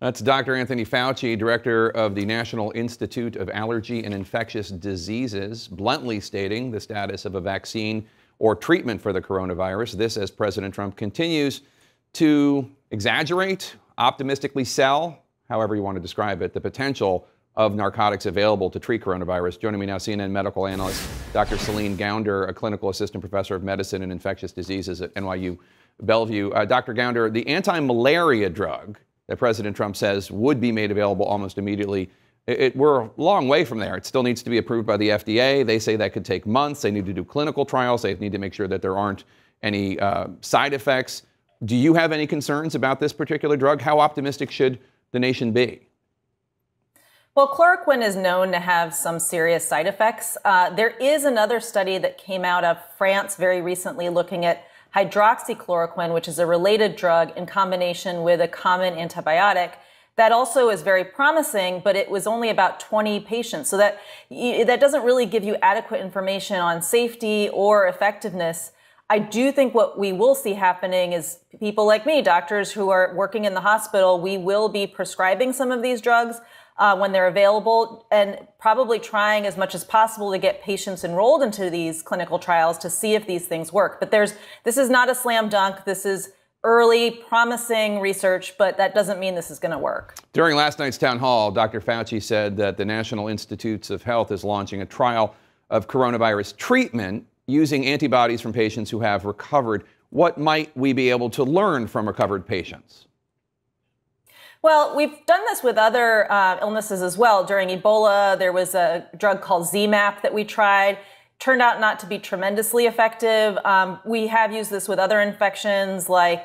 That's Dr. Anthony Fauci, director of the National Institute of Allergy and Infectious Diseases, bluntly stating the status of a vaccine or treatment for the coronavirus. This as President Trump continues to exaggerate, optimistically sell, however you want to describe it, the potential of narcotics available to treat coronavirus. Joining me now, CNN medical analyst Dr. Seyleen Ghounder, a clinical assistant professor of medicine and infectious diseases at NYU Bellevue. Dr. Ghounder, the anti-malaria drug that President Trump says would be made available almost immediately, we're a long way from there. It still needs to be approved by the FDA. They say that could take months. They need to do clinical trials. They need to make sure that there aren't any side effects. Do you have any concerns about this particular drug? How optimistic should the nation be? Well, chloroquine is known to have some serious side effects. There is another study that came out of France very recently looking at hydroxychloroquine, which is a related drug in combination with a common antibiotic. That also is very promising, but it was only about 20 patients. So that doesn't really give you adequate information on safety or effectiveness. I do think what we will see happening is people like me, doctors who are working in the hospital, we will be prescribing some of these drugs when they're available, and probably trying as much as possible to get patients enrolled into these clinical trials to see if these things work. But this is not a slam dunk. This is early, promising research, but that doesn't mean this is going to work. During last night's town hall, Dr. Fauci said that the National Institutes of Health is launching a trial of coronavirus treatment using antibodies from patients who have recovered. What might we be able to learn from recovered patients? Well, we've done this with other illnesses as well. During Ebola, there was a drug called ZMapp that we tried. Turned out not to be tremendously effective. We have used this with other infections like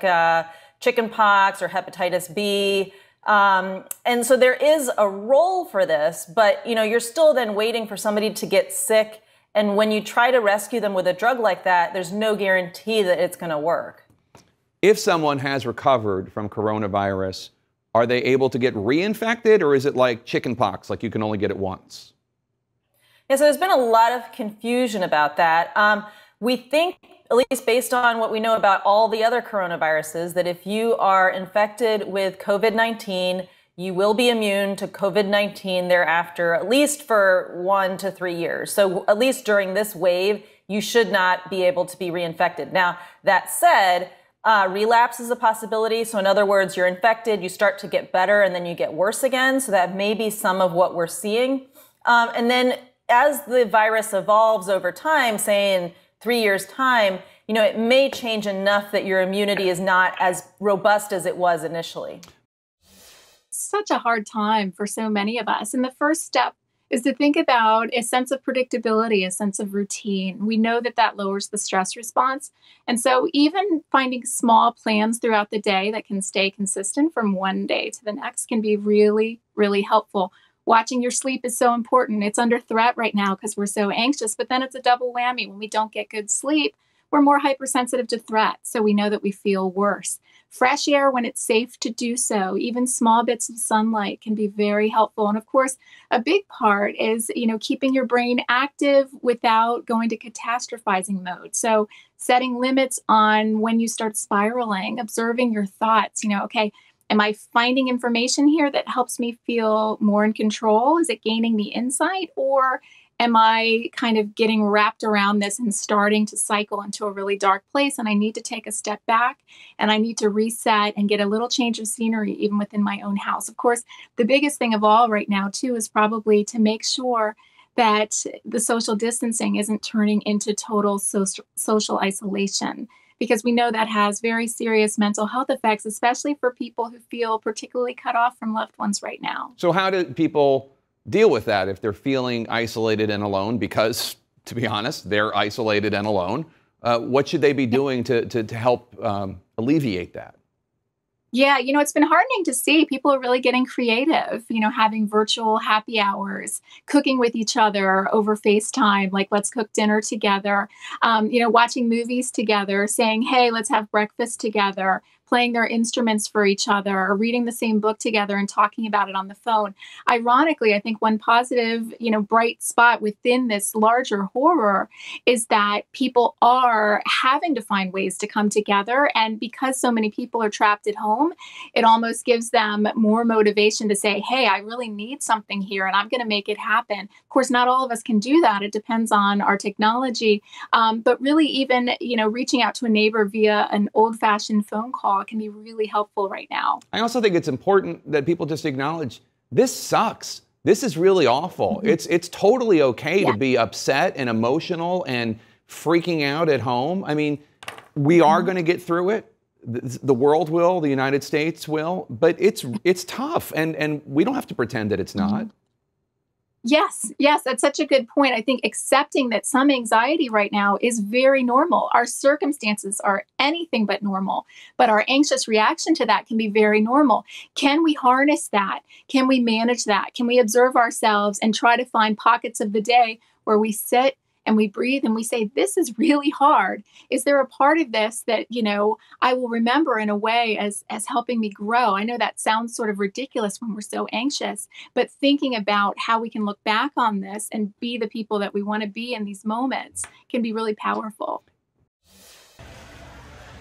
chickenpox or hepatitis B. And so there is a role for this, but you're still then waiting for somebody to get sick. And when you try to rescue them with a drug like that, there's no guarantee that it's going to work. If someone has recovered from coronavirus, are they able to get reinfected, or is it like chickenpox, like you can only get it once? Yeah, so there's been a lot of confusion about that. We think, at least based on what we know about all the other coronaviruses, that if you are infected with COVID-19, you will be immune to COVID-19 thereafter, at least for 1 to 3 years. So at least during this wave, you should not be able to be reinfected. Now, that said, relapse is a possibility. So in other words, you're infected, you start to get better, and then you get worse again. So that may be some of what we're seeing. And then as the virus evolves over time, say in 3 years' time, it may change enough that your immunity is not as robust as it was initially. Such a hard time for so many of us. And the first step is to think about a sense of predictability, a sense of routine. We know that lowers the stress response. And so even finding small plans throughout the day that can stay consistent from one day to the next can be really, really helpful. Watching your sleep is so important. It's under threat right now because we're so anxious, but then it's a double whammy. When we don't get good sleep, we're more hypersensitive to threat, so we know that we feel worse. Fresh air when it's safe to do so, even small bits of sunlight can be very helpful. And of course, a big part is, keeping your brain active without going to catastrophizing mode. So setting limits on when you start spiraling, observing your thoughts, okay, am I finding information here that helps me feel more in control? Is it gaining the insight? Or am I kind of getting wrapped around this and starting to cycle into a really dark place? And I need to take a step back and I need to reset and get a little change of scenery even within my own house. Of course, the biggest thing of all right now, too, is probably to make sure that the social distancing isn't turning into total social isolation, because we know that has very serious mental health effects, especially for people who feel particularly cut off from loved ones right now. So how do people deal with that if they're feeling isolated and alone? Because, to be honest, they're isolated and alone. What should they be doing to help alleviate that? Yeah, it's been heartening to see people are really getting creative, having virtual happy hours, cooking with each other over FaceTime, like let's cook dinner together, watching movies together, saying, hey, let's have breakfast together, playing their instruments for each other, or reading the same book together and talking about it on the phone. Ironically, I think one positive, bright spot within this larger horror is that people are having to find ways to come together. And because so many people are trapped at home, it almost gives them more motivation to say, hey, I really need something here and I'm going to make it happen. Of course, not all of us can do that. It depends on our technology. But really even, reaching out to a neighbor via an old-fashioned phone call can be really helpful right now. I also think it's important that people just acknowledge this sucks. This is really awful. Mm-hmm. It's totally okay to be upset and emotional and freaking out at home. I mean, we are going to get through it. The world will, the United States will, but it's tough, and we don't have to pretend that it's not. Yes, that's such a good point. I think accepting that some anxiety right now is very normal. Our circumstances are anything but normal, but our anxious reaction to that can be very normal. Can we harness that? Can we manage that? Can we observe ourselves and try to find pockets of the day where we sit and we breathe and we say, this is really hard. Is there a part of this that, I will remember in a way as helping me grow? I know that sounds sort of ridiculous when we're so anxious, but thinking about how we can look back on this and be the people that we want to be in these moments can be really powerful.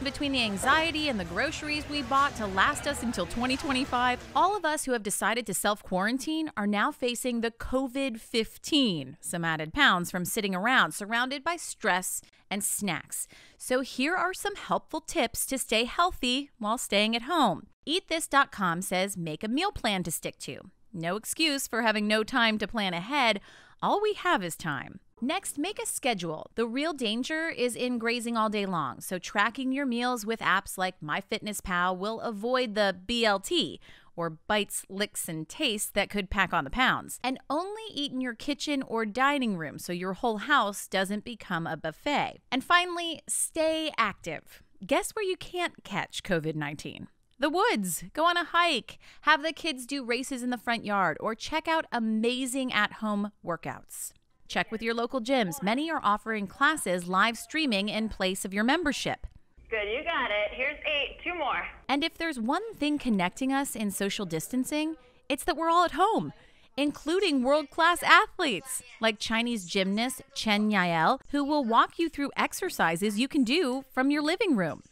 Between the anxiety and the groceries we bought to last us until 2025, all of us who have decided to self-quarantine are now facing the COVID-15, some added pounds from sitting around surrounded by stress and snacks. So here are some helpful tips to stay healthy while staying at home. EatThis.com says make a meal plan to stick to. No excuse for having no time to plan ahead. All we have is time. Next, make a schedule. The real danger is in grazing all day long, so tracking your meals with apps like MyFitnessPal will avoid the BLT, or bites, licks, and tastes that could pack on the pounds. And only eat in your kitchen or dining room so your whole house doesn't become a buffet. And finally, stay active. Guess where you can't catch COVID-19? The woods. Go on a hike, have the kids do races in the front yard, or check out amazing at-home workouts. Check with your local gyms. Many are offering classes live streaming in place of your membership. Good, you got it. Here's 8, 2 more. And if there's one thing connecting us in social distancing, it's that we're all at home, including world-class athletes like Chinese gymnast Chen Yael, who will walk you through exercises you can do from your living room.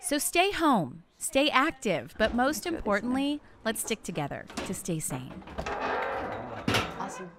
So stay home, stay active, but most importantly, let's stick together to stay sane. Awesome.